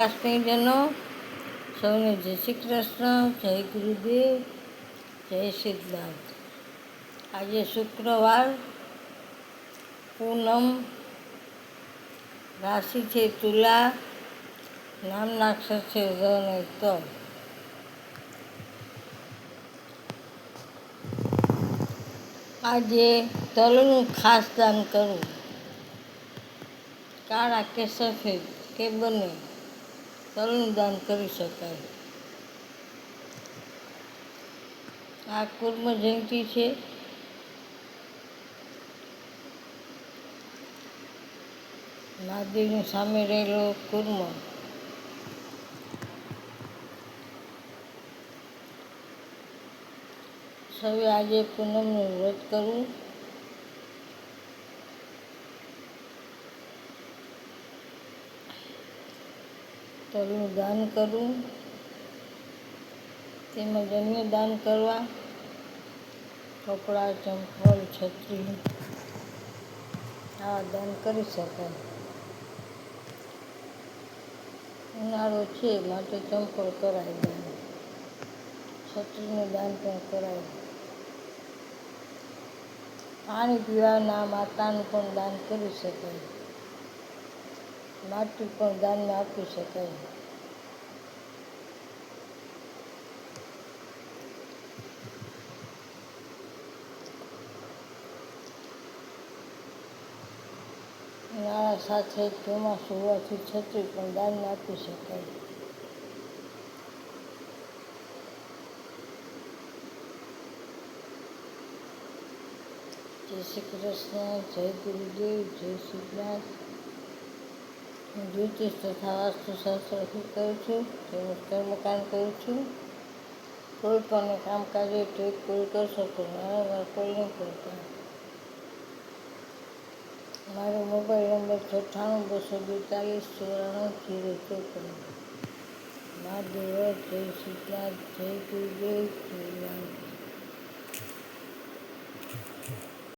સ્નેહીજનો સૌને જય શ્રી કૃષ્ણ, જય ગુરુદેવ, જય સિદ્ધાર્થ. આજે શુક્રવાર, પૂનમ, રાશિ છે તુલા, નામના અક્ષર છે ર અને ત. આજે તલનું ખાસ દાન કરવું, કાળા કે સફેદ કે બંને તલનું દાન કરી શકાય. આ કુર્મ જયંતિ છે. મહાદેવની સામે રહેલો કુર્મ. સૌએ આજે પૂનમનું વ્રત કરવું. તલનું દાન કરવું, તેમજ અન્ય દાન કરવા, કપડાં, ચંપલ, છત્રી આવા દાન કરી શકાય. ઉનાળો છે માટે ચંપલ કરાય દાન, છત્રીનું દાન પણ કરાય. પાણી પીવાના માતાનું પણ દાન કરી શકાય. માટી પણ દાનમાં આપી શકાય. ઉનાળા સાથે ચોમાસું હોવાથી છત્રી પણ દાનમાં આપી શકાય. જય શ્રી કૃષ્ણ, જય ગુરુદેવ, જય સિદ્ધાર્થ. હું જ્યોતિષ તથા વાસ્તુશાસ્ત્ર શીખવું છું, તેમજ કર્મકાંડ કરું છું. કોઈ પણ કામકાજે ટેક કોઈ કરશો તો વારંવાર કોઈ નહીં કરતા. મારો મોબાઈલ નંબર 98-242-94-054. મહાદેવ, જય સિદ્ધાર્થ, જય ગુરુદેવ, જય